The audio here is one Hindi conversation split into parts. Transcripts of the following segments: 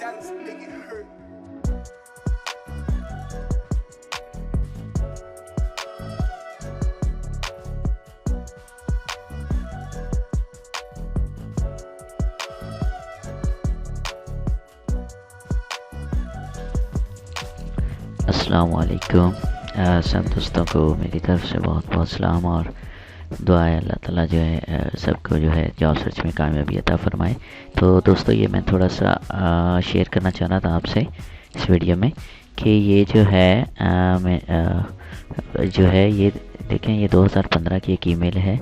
अस्सलाम वालेकुम। सब दोस्तों को मेरी तरफ से बहुत बहुत सलाम और दुआ है अल्लाह ताला जो है सबको जो है जॉब सर्च में कामयाबी अता फरमाए। तो दोस्तों ये मैं थोड़ा सा शेयर करना चाह रहा था आपसे इस वीडियो में कि ये जो है मैं जो है ये देखें, ये 2015 की एक ईमेल है।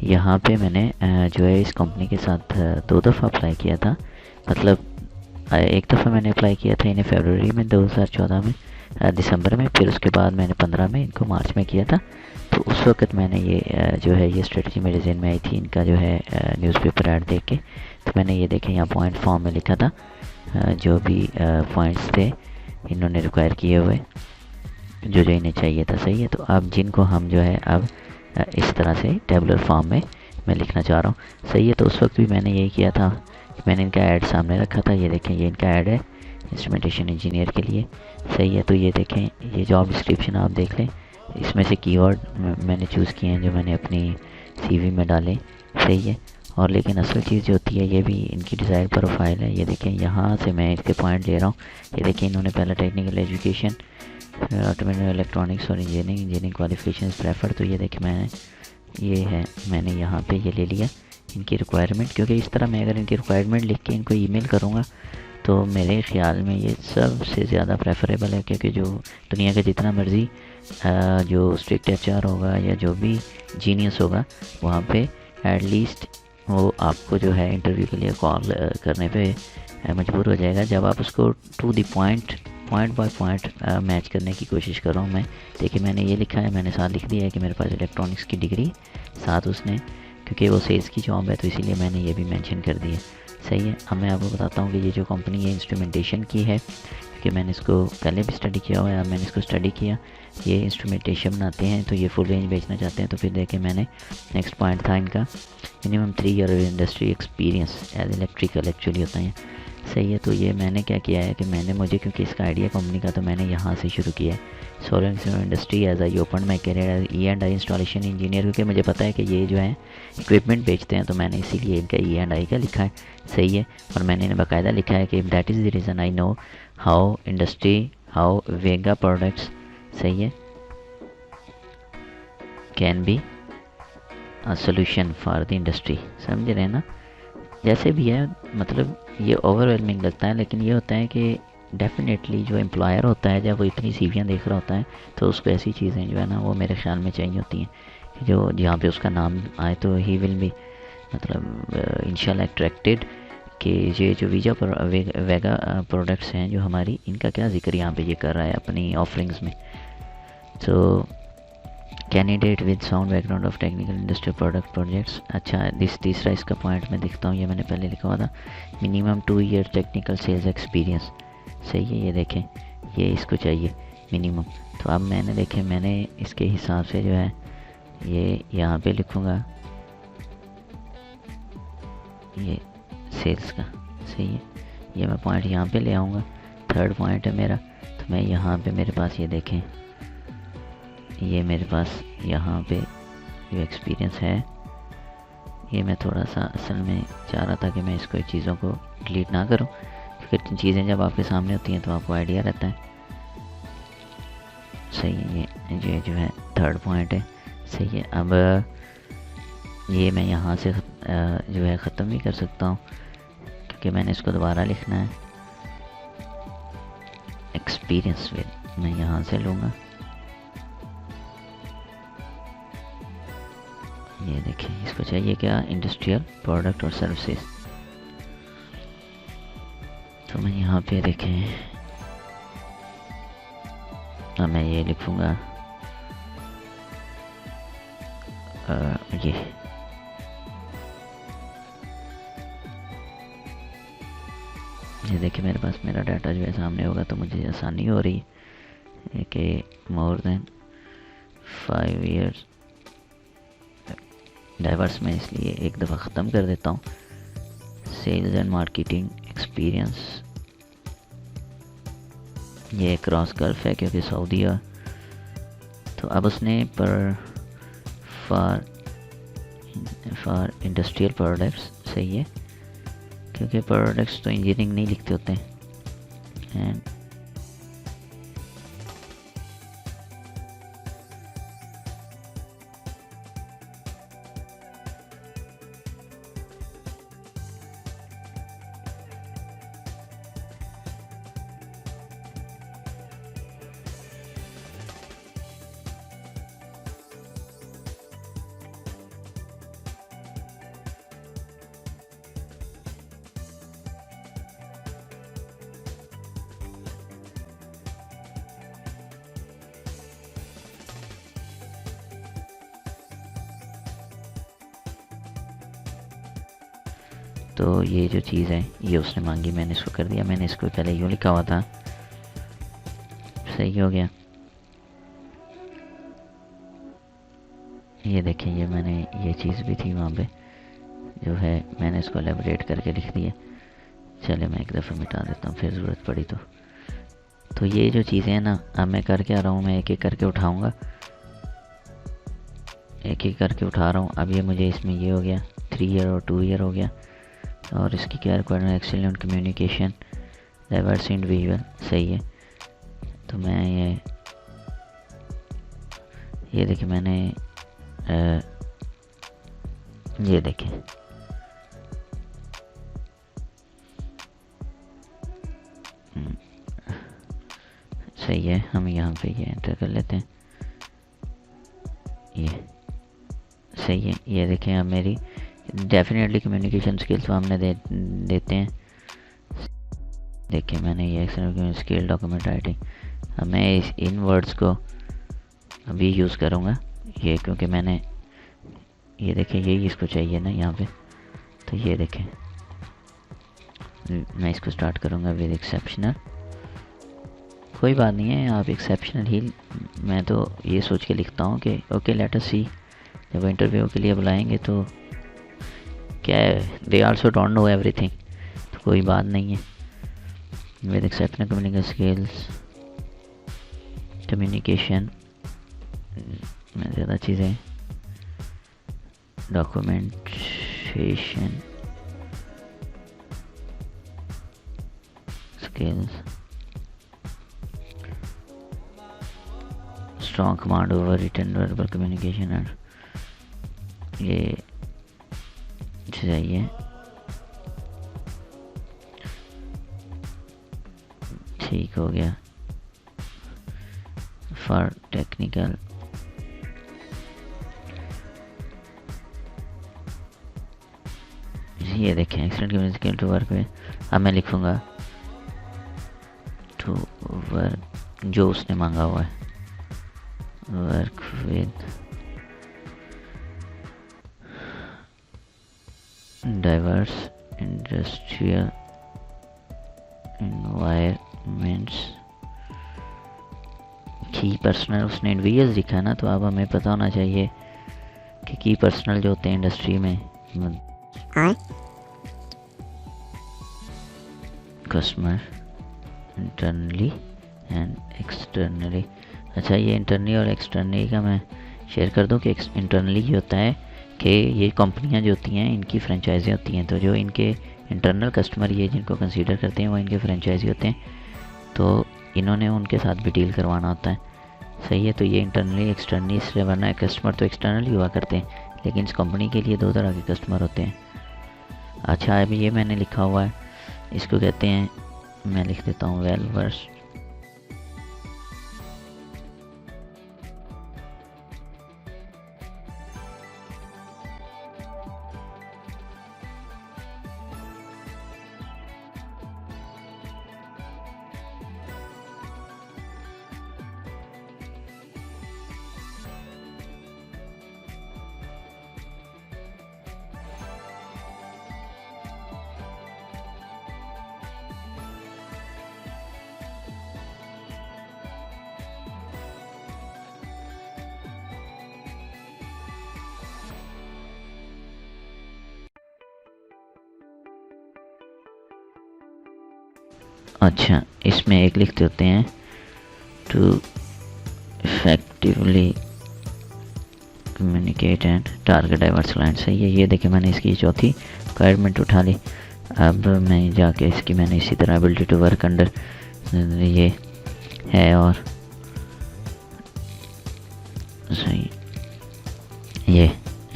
यहाँ पे मैंने जो है इस कंपनी के साथ 2 दफ़ा अप्लाई किया था। मतलब एक दफ़ा मैंने अप्लाई किया था इन्हें फरवरी में 2014 में, दिसंबर में, फिर उसके बाद मैंने 15 में, इनको मार्च में किया था। तो उस वक्त मैंने ये जो है ये स्ट्रेटजी मेरे जहन में आई थी इनका जो है न्यूज़पेपर ऐड देख के। तो मैंने ये देखें यहाँ पॉइंट फॉर्म में लिखा था जो भी पॉइंट्स थे इन्होंने रिक्वायर किए हुए जो जो इन्हें चाहिए था। सही है, तो अब जिनको हम जो है अब इस तरह से टेबुलर फॉर्म में मैं लिखना चाह रहा हूँ। सही है, तो उस वक्त भी मैंने यही किया था, मैंने इनका ऐड सामने रखा था। ये देखें, ये इनका ऐड है इंस्ट्रूमेंटेशन इंजीनियर के लिए। सही है, तो ये देखें, ये जॉब डिस्क्रिप्शन आप देख लें, इसमें से कीवर्ड मैंने चूज़ किए हैं जो मैंने अपनी सीवी में डाले। सही है, और लेकिन असल चीज़ जो होती है ये भी इनकी डिज़ायर्ड प्रोफाइल है। ये देखें, यहाँ से मैं इसके पॉइंट ले रहा हूँ। ये देखें, इन्होंने पहला टेक्निकल एजुकेशन, ऑटोमेटिक इलेक्ट्रॉनिक्स और इंजीनियरिंग क्वालिफिकेशन प्रेफर। तो ये देखें, मैंने यहाँ पे ये ले लिया इनकी रिक्वायरमेंट, क्योंकि इस तरह मैं अगर इनकी रिक्वायरमेंट लिख के इनको ईमेल करूँगा तो मेरे ख़्याल में ये सबसे ज़्यादा प्रेफरेबल है। क्योंकि जो दुनिया का जितना मर्ज़ी जो स्ट्रिक्ट एचआर होगा या जो भी जीनियस होगा वहाँ पे एटलीस्ट वो आपको जो है इंटरव्यू के लिए कॉल करने पे मजबूर हो जाएगा जब आप उसको to the point by point match करने की कोशिश कर रहा हूँ मैं। देखिए, मैंने ये लिखा है, मैंने साथ लिख दिया है कि मेरे पास इलेक्ट्रॉनिक्स की डिग्री साथ उसने, क्योंकि वो सेल्स की जॉब है तो इसीलिए मैंने ये भी मेंशन कर दिया। सही है, अब मैं आपको बताता हूँ कि ये जो कंपनी है इंस्ट्रूमेंटेशन की है, क्योंकि मैंने इसको पहले भी स्टडी किया हुआ है। अब मैंने इसको स्टडी किया, ये इंस्ट्रूमेंटेशन बनाते हैं तो ये फुल रेंज बेचना चाहते हैं। तो फिर देखें, मैंने नेक्स्ट पॉइंट था इनका minimum 3 year industry experience as electrical actually होता है। सही है, तो ये मैंने क्या किया है कि मुझे क्योंकि इसका आइडिया कंपनी का, तो मैंने यहाँ से शुरू किया है solar industry as I open my career as E&I installation engineer, क्योंकि मुझे पता है कि ये जो है इक्विपमेंट बेचते हैं, तो मैंने इसीलिए इनका E&I का लिखा है। सही है, और मैंने इन्हें बाकायदा लिखा है कि that is the reason I know how Vega products, सही है, can be a solution for the industry. समझ रहे हैं ना? जैसे भी है, मतलब ये ओवरवेलमिंग लगता है, लेकिन ये होता है कि डेफिनेटली जो एम्प्लॉयर होता है जब वो इतनी सीवियाँ देख रहा होता है तो उसको ऐसी चीज़ें जो है ना वो मेरे ख्याल में चाहिए होती हैं कि जो जहाँ पे उसका नाम आए तो ही विल बी मतलब इंशाल्लाह अट्रैक्टेड कि ये जो वेगा प्रोडक्ट्स हैं जो हमारी, इनका क्या जिक्र यहाँ पे ये कर रहा है अपनी ऑफरिंग्स में। तो candidate with sound background of technical industrial product projects. अच्छा, तीसरा इसका पॉइंट मैं दिखता हूँ, ये मैंने पहले लिखा हुआ था, minimum 2 year technical sales experience. सही है, ये देखें, ये इसको चाहिए मिनिमम। तो अब मैंने इसके हिसाब से जो है ये यहाँ पे लिखूँगा ये सेल्स का। सही है, ये मैं पॉइंट यहाँ पे ले आऊँगा। थर्ड पॉइंट है मेरा, तो मैं यहाँ पे मेरे पास ये देखें, ये मेरे पास यहाँ पे जो एक्सपीरियंस है, ये मैं थोड़ा सा असल में चाह रहा था कि मैं इसको चीज़ों को डिलीट ना करूँ, क्योंकि चीज़ें जब आपके सामने होती हैं तो आपको आइडिया रहता है। सही है, ये जो है थर्ड पॉइंट है। सही है, अब ये मैं यहाँ से जो है ख़त्म भी कर सकता हूँ, क्योंकि मैंने इसको दोबारा लिखना है। एक्सपीरियंस विद मैं यहाँ से लूँगा, ये देखिए, इसको चाहिए क्या, इंडस्ट्रियल प्रोडक्ट और सर्विसेज। तो मैं यहाँ पे देखें, अब मैं ये लिखूँगा ये देखिए, मेरे पास मेरा डाटा जो है सामने होगा तो मुझे आसानी हो रही है कि मोर देन 5 ईयर्स डाइवर्स में, इसलिए एक दफ़ा ख़त्म कर देता हूँ। सेल्स एंड मार्केटिंग एक्सपीरियंस ये क्रॉस गल्फ है क्योंकि सऊदी है। तो अब उसने फॉर इंडस्ट्रियल प्रोडक्ट्स सही है, क्योंकि प्रोडक्ट्स तो इंजीनियरिंग नहीं लिखते होते हैं। एंड तो ये जो चीज़ है ये उसने मांगी, मैंने इसको कर दिया। मैंने इसको पहले यूँ लिखा हुआ था, सही हो गया। ये देखें, ये मैंने ये चीज़ भी थी वहाँ पे जो है, मैंने इसको एलेबरेट करके लिख दिया। चले मैं एक दफ़ा मिटा देता हूँ, फिर ज़रूरत पड़ी तो ये जो चीज़ें हैं ना, अब मैं करके आ रहा हूँ, मैं एक एक करके उठाऊँगा, एक एक करके उठा रहा हूँ। अब ये मुझे इसमें ये हो गया 3 ईयर और 2 ईयर हो गया। और इसकी क्या requirement, excellent communication, diverse individual, सही है। तो मैं ये देखिए मैंने ये देखें, सही है। हम यहाँ पे ये एंटर कर लेते हैं, ये सही है। ये देखें, अब मेरी डेफिनेटली कम्युनिकेशन स्किल्स हमने देते हैं। देखिए मैंने ये स्किल डॉक्यूमेंट राइटिंग, अब मैं इन वर्ड्स को अभी यूज़ करूँगा ये, क्योंकि मैंने ये देखें यही इसको चाहिए ना यहाँ पे। तो ये देखें मैं इसको स्टार्ट करूँगा विद एक्सेप्शनल। कोई बात नहीं है, आप एक्सेप्शनल ही, मैं तो ये सोच के लिखता हूँ कि ओके लेट अस सी, जब इंटरव्यू के लिए बुलाएंगे तो क्या है, they also don't know everything, तो कोई बात नहीं है। With exceptional communication skills, communication में ज़्यादा चीज़ें, documentation skills, strong command over written verbal communication, और ये चाहिए। ठीक हो गया। फॉर टेक्निकल, ये देखें एक्सीलेंट कम्युनिकेशन टू वर्क में। अब मैं लिखूँगा टू वर्क, जो उसने मांगा हुआ है, work with diverse industrial environments. की पर्सनल उसने इंडिविजुअल लिखा ना, तो अब हमें पता होना चाहिए कि की पर्सनल जो होते हैं इंडस्ट्री में, कस्टमर इंटरनली एंड एक्सटर्नली। अच्छा, ये इंटरनली और एक्सटर्नली का मैं शेयर कर दूं कि इंटरनली ये होता है कि ये कंपनियां जो होती हैं इनकी फ्रेंचाइजी होती हैं, तो जो इनके इंटरनल कस्टमर ये जिनको कंसीडर करते हैं वो इनके फ्रेंचाइजी होते हैं, तो इन्होंने उनके साथ भी डील करवाना होता है, सही है। तो ये इंटरनली एक्सटर्नली इसलिए, वरना कस्टमर तो एक्सटर्नली हुआ करते हैं, लेकिन इस कंपनी के लिए 2 तरह के कस्टमर होते हैं। अच्छा, अभी ये मैंने लिखा हुआ है, इसको कहते हैं, मैं लिख देता हूँ वेल वर्स। अच्छा, इसमें एक लिखते होते हैं to effectively communicate and target diverse client. सही है, ये देखिए मैंने इसकी चौथी रिक्वायरमेंट उठा ली। अब मैं जाके इसकी मैंने इसी तरह एबिलिटी टू वर्क अंडर ये है, और सही ये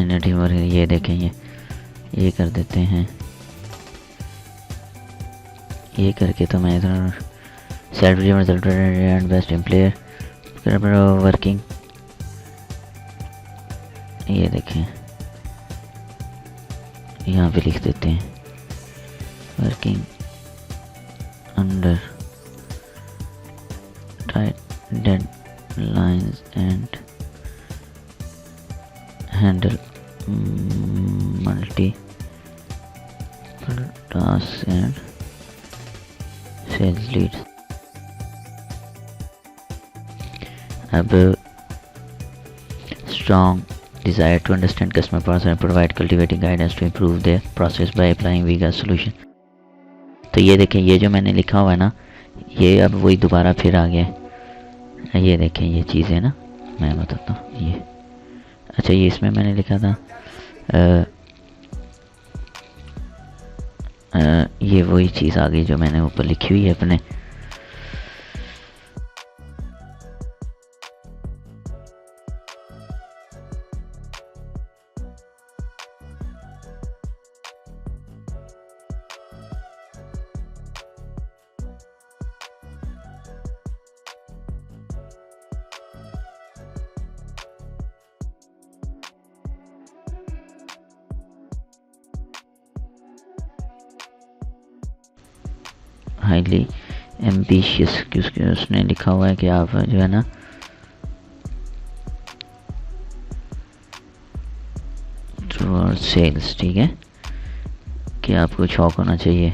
यूनिटी वर्क, ये देखें ये कर देते हैं। ये करके तो मैं इधर self result and best employer working, ये देखें यहाँ पे लिख देते हैं working under tight deadlines and handle multi task and sales leads. अब strong desire to understand customer process and provide cultivating guidance to improve their process by applying Viga solution। तो ये देखें, ये जो मैंने लिखा हुआ है ना, ये अब वही दोबारा फिर आ गया है। ये देखें ये चीज़ है ना, मैं बताता हूँ ये। अच्छा, ये इसमें मैंने लिखा था ये वही चीज़ आ गई जो मैंने ऊपर लिखी हुई है अपने। हाईली एम्बिशियस, क्योंकि उसने लिखा हुआ है कि आप जो है ना टुवर्ड्स सेल्स, ठीक है, कि आपको शौक होना चाहिए।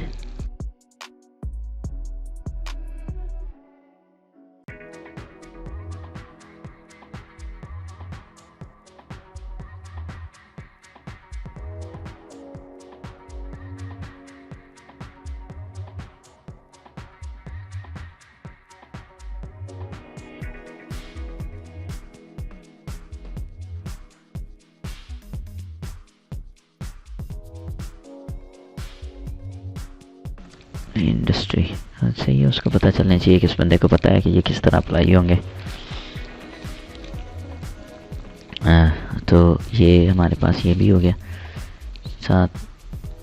इंडस्ट्री सही है, उसको पता चलना चाहिए, किस बंदे को पता है कि ये किस तरह अप्लाई होंगे। तो ये हमारे पास ये भी हो गया साथ,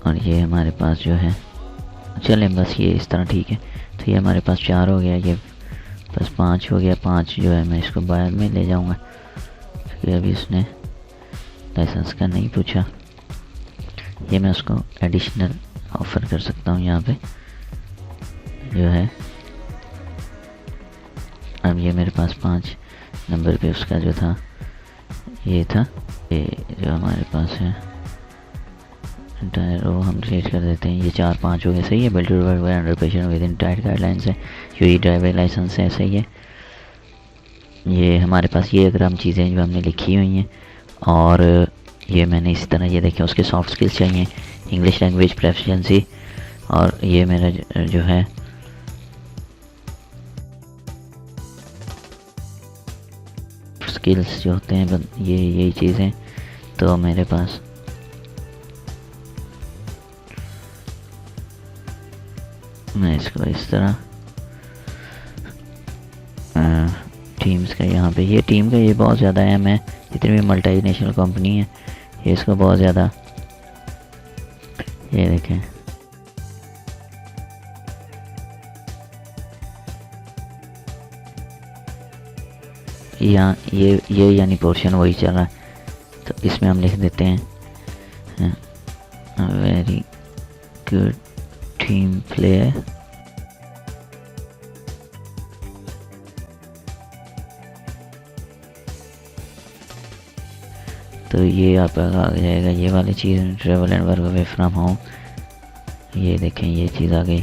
और ये हमारे पास जो है, चलें बस ये इस तरह ठीक है। तो ये हमारे पास 4 हो गया, ये बस 5 हो गया। 5 जो है मैं इसको बाद में ले जाऊंगा, क्योंकि अभी उसने लाइसेंस का नहीं पूछा। ये मैं उसको एडिशनल ऑफ़र कर सकता हूँ यहाँ पे जो है। अब ये मेरे पास 5 नंबर पे उसका जो था ये था, ये जो हमारे पास है इंटायर वो हम डिलीट कर देते हैं। ये 4-5 हो गए, सही है। Build to work under pressure with in tight guidelines है, यूई ड्राइवर लाइसेंस है, सही है। ये हमारे पास ये अगर हम चीज़ें जो हमने लिखी हुई हैं, और ये मैंने इसी तरह ये देखें उसके सॉफ्ट स्किल्स चाहिए, इंग्लिश लैंग्वेज प्रोफिशिएंसी, और ये मेरा जो है स्किल्स जो होते हैं ये यही चीज़ें। तो मेरे पास मैं इसको इस तरह टीम्स का यहाँ पे, ये टीम का ये बहुत ज़्यादा है, मैं जितनी भी मल्टीनेशनल कंपनी है ये इसको बहुत ज़्यादा, ये देखें यहाँ ये यानी पोर्शन वही चल रहा है। तो इसमें हम लिख देते हैं वेरी गुड टीम प्लेयर। तो ये आपका आ जाएगा ये वाली चीज़, travel and work away from home, ये देखें ये चीज़ आ गई।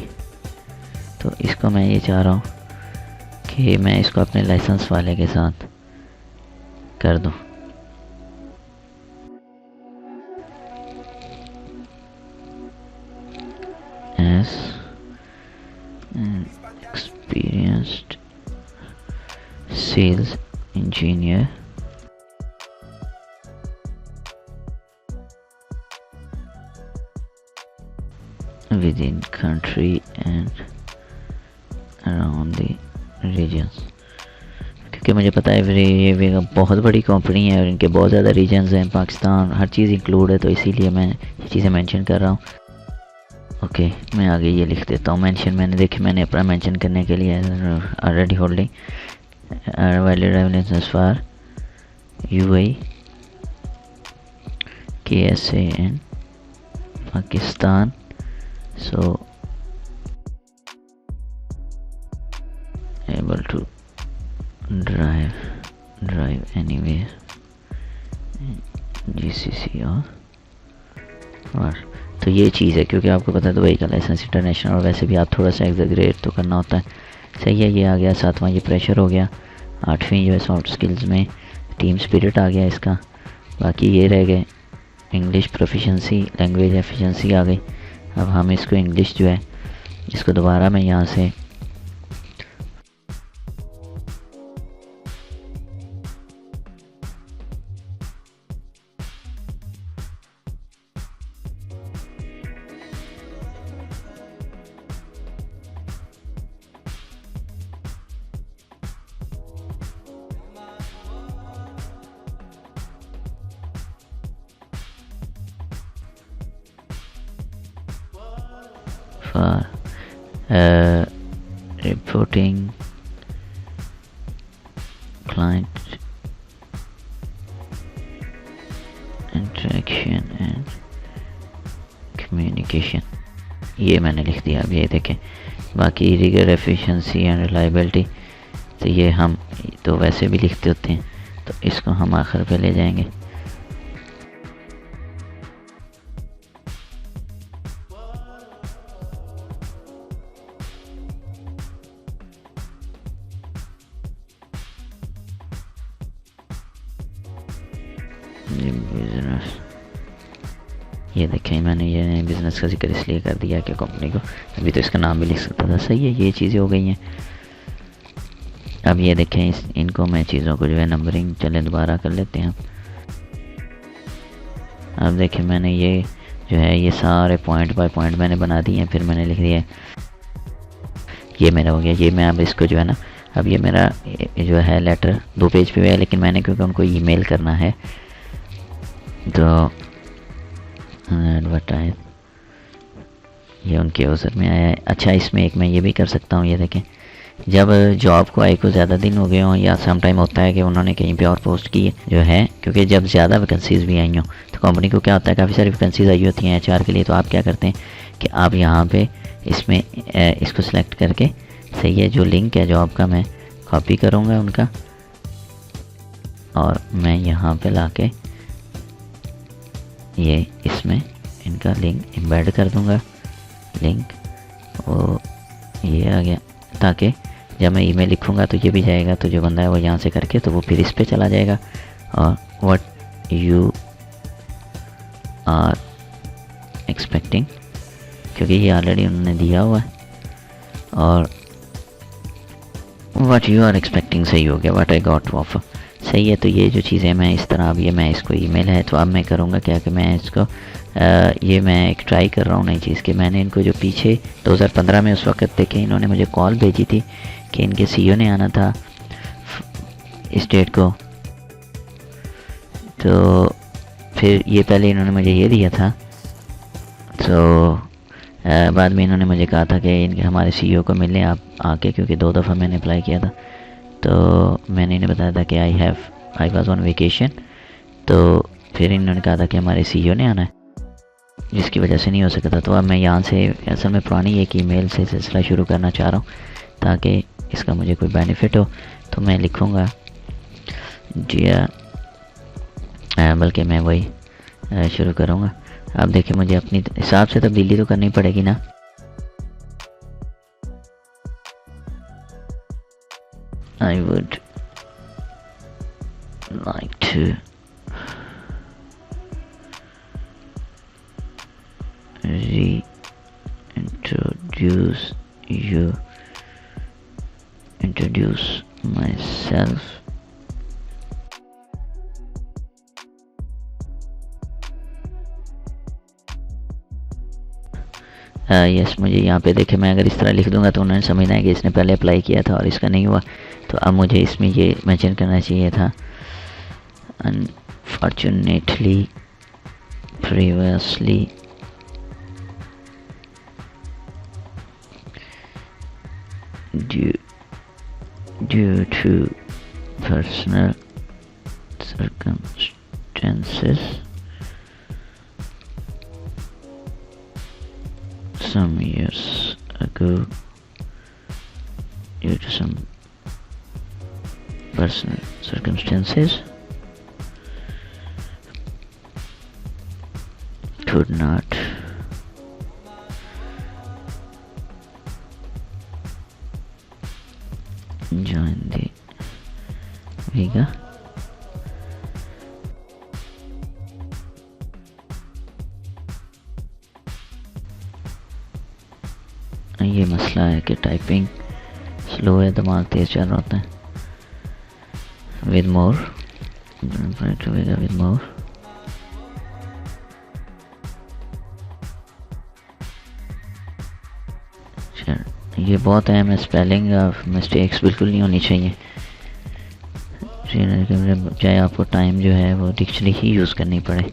तो इसको मैं ये चाह रहा हूँ कि मैं इसको अपने लाइसेंस वाले के साथ कर दूँ। S experienced sales engineer within country and around the regions। क्योंकि मुझे पता है फिर ये बहुत बड़ी कंपनी है और इनके बहुत ज़्यादा रीजन्स हैं, पाकिस्तान हर चीज़ इंक्लूड है, तो इसीलिए मैं ये चीज़ें मेंशन कर रहा हूँ। ओके, मैं आगे ये लिख देता हूँ मेंशन। मैंने अपना मेंशन करने के लिए already holding valid evidence for UAE KSAN Pakistan. So able to drive anywhere GCC और तो ये चीज़ है, क्योंकि आपको पता है तो व्हीकल लाइसेंस इंटरनेशनल, और वैसे भी आप थोड़ा सा एग्जैगरेट तो करना होता है। सही है, ये आ गया। 7वां ये प्रेशर हो गया। 8वीं जो है सॉफ्ट स्किल्स में टीम स्पिरिट आ गया इसका। बाकी ये रह गए इंग्लिश प्रोफिशेंसी, लैंग्वेज एफिशिएंसी आ गई। अब हम इसको इंग्लिश जो है इसको दोबारा मैं यहाँ से for reporting client interaction and communication, ये मैंने लिख दिया। अब ये देखें, बाकी रिगर एफिशिएंसी एंड रिलायबिलिटी तो ये हम तो वैसे भी लिखते होते हैं, तो इसको हम आखिर पे ले जाएंगे। बिजनेस, ये देखें मैंने ये बिज़नेस का जिक्र इसलिए कर दिया कि कंपनी को, अभी तो इसका नाम भी लिख सकता था। सही है, ये चीज़ें हो गई हैं। अब ये देखें इनको मैं चीज़ों को जो है नंबरिंग चले दोबारा कर लेते हैं। अब देखें मैंने ये जो है ये सारे पॉइंट बाय पॉइंट मैंने बना दिए हैं, फिर मैंने लिख दिया ये मेरा हो गया। ये मैं अब इसको जो है ना, अब ये मेरा जो है लेटर 2 पेज पे है, लेकिन मैंने क्योंकि उनको ईमेल करना है तो एडवर्टाइज ये उनके यूज़र में आया है। अच्छा, इसमें एक मैं ये भी कर सकता हूँ, ये देखें जब जॉब को आई को ज़्यादा दिन हो गए हों, या सम टाइम होता है कि उन्होंने कहीं पे और पोस्ट की जो है, क्योंकि जब ज़्यादा वैकेंसीज़ भी आई हों तो कंपनी को क्या होता है, काफ़ी सारी वैकेंसीज़ आई होती हैं HR के लिए, तो आप क्या करते हैं कि आप यहाँ पे इसमें इसको सिलेक्ट करके, सही है, जो लिंक है जॉब का मैं कॉपी करूँगा उनका, और मैं यहाँ पे लाके ये इसमें इनका लिंक एम्बेड कर दूँगा। लिंक वो ये आ गया, ताकि जब मैं ईमेल लिखूँगा तो ये भी जाएगा, तो जो बंदा है वो यहाँ से करके तो वो फिर इस पे चला जाएगा। और व्हाट यू आर एक्सपेक्टिंग, क्योंकि ये ऑलरेडी उन्होंने दिया हुआ है, और व्हाट यू आर एक्सपेक्टिंग सही हो गया, व्हाट आई गॉट ऑफर। सही है, तो ये जो चीज़ें मैं इस तरह, अब ये मैं इसको ईमेल है, तो अब मैं करूँगा क्या कि मैं इसको ये मैं एक ट्राई कर रहा हूँ नई चीज़ कि मैंने इनको जो पीछे 2015 में उस वक्त देखे इन्होंने मुझे कॉल भेजी थी कि इनके CEO ने आना था इस डेट को, तो फिर ये पहले इन्होंने मुझे ये दिया था, तो बाद में इन्होंने मुझे कहा था कि इनके हमारे CEO को मिलने आप आके, क्योंकि 2 दफ़ा मैंने अप्लाई किया था, तो मैंने इन्हें बताया था कि आई वाज ऑन वेकेशन, तो फिर इन्होंने कहा था कि हमारे CEO ने आना है, जिसकी वजह से नहीं हो सका था। तो अब मैं यहाँ से असल में पुरानी एक ईमेल से सिलसिला शुरू करना चाह रहा हूँ ताकि इसका मुझे कोई बेनिफिट हो। तो मैं लिखूँगा डियर, बल्कि मैं वही शुरू करूँगा। अब देखिए मुझे अपनी हिसाब से तब्दीली तो करनी पड़ेगी ना। I would like to introduce myself. Yes मुझे यहाँ पे देखे, मैं अगर इस तरह लिख दूंगा तो उन्होंने समझना है कि इसने पहले अप्लाई किया था और इसका नहीं हुआ, तो अब मुझे इसमें ये मेंशन करना चाहिए था unfortunately previously due to personal circumstances some years ago, due to some personal circumstances, could not join the Vega. ये मसला है कि टाइपिंग स्लो है, दिमाग तेज चल रहा होता है. विद मोर विद मोर ये बहुत अहम है. स्पेलिंग मिस्टेक्स बिल्कुल नहीं होनी चाहिए, चाहे आपको टाइम जो है वो डिक्शनरी ही यूज़ करनी पड़े,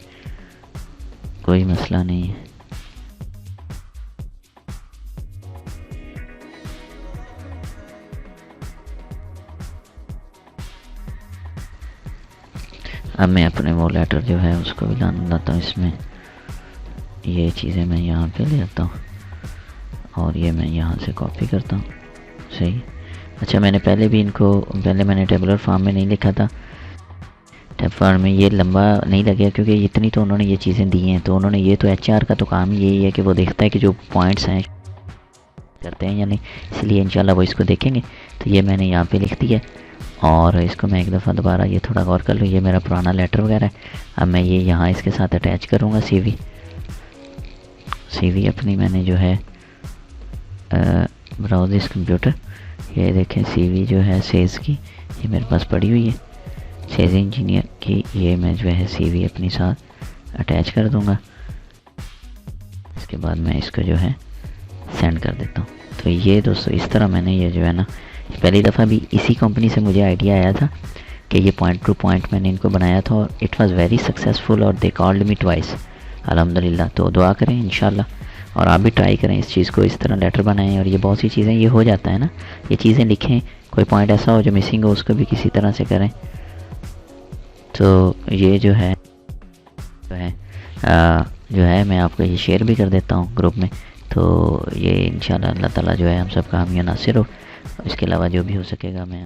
कोई मसला नहीं है. अब मैं अपने वो लेटर जो है उसको भी लाता हूँ इसमें. ये चीज़ें मैं यहाँ पे ले आता हूँ और ये मैं यहाँ से कॉपी करता हूँ. सही. अच्छा, मैंने मैंने टेबुलर फॉर्म में नहीं लिखा था. टैब फॉर्म में ये लंबा नहीं लगेगा क्योंकि इतनी तो उन्होंने ये चीज़ें दी हैं, तो उन्होंने ये तो एचआर का तो काम ही यही है कि वो देखता है कि जो पॉइंट्स हैं करते हैं या नहीं, इसलिए इंशाल्लाह वो इसको देखेंगे. तो ये मैंने यहाँ पे लिख दिया और इसको मैं एक दफ़ा दोबारा ये थोड़ा गौर कर लूँ. ये मेरा पुराना लेटर वगैरह है. अब मैं ये यहाँ इसके साथ अटैच करूँगा. सीवी अपनी मैंने जो है ब्राउज दिस कंप्यूटर, ये देखें सीवी जो है सेज की, ये मेरे पास पड़ी हुई है सेज इंजीनियर की. ये मैं जो है सीवी अपनी साथ अटैच कर दूँगा. इसके बाद मैं इसको जो है सेंड कर देता हूँ. तो ये दोस्तों इस तरह मैंने ये जो है ना, पहली दफ़ा भी इसी कंपनी से मुझे आइडिया आया था कि ये पॉइंट टू पॉइंट मैंने इनको बनाया था और इट वाज़ वेरी सक्सेसफुल और दे कॉल्ड मी ट्वाइस अल्हम्दुलिल्लाह. तो दुआ करें इंशाल्लाह, और आप भी ट्राई करें इस चीज़ को, इस तरह लेटर बनाएं. और ये बहुत सी चीज़ें ये हो जाता है ना, ये चीज़ें लिखें, कोई पॉइंट ऐसा हो जो मिसिंग हो उसको भी किसी तरह से करें. तो ये जो है मैं आपको ये शेयर भी कर देता हूँ ग्रुप में. तो ये इंशाल्लाह अल्लाह ताला जो है हम सब का हामी नासिर हो. इसके अलावा जो भी हो सकेगा मैं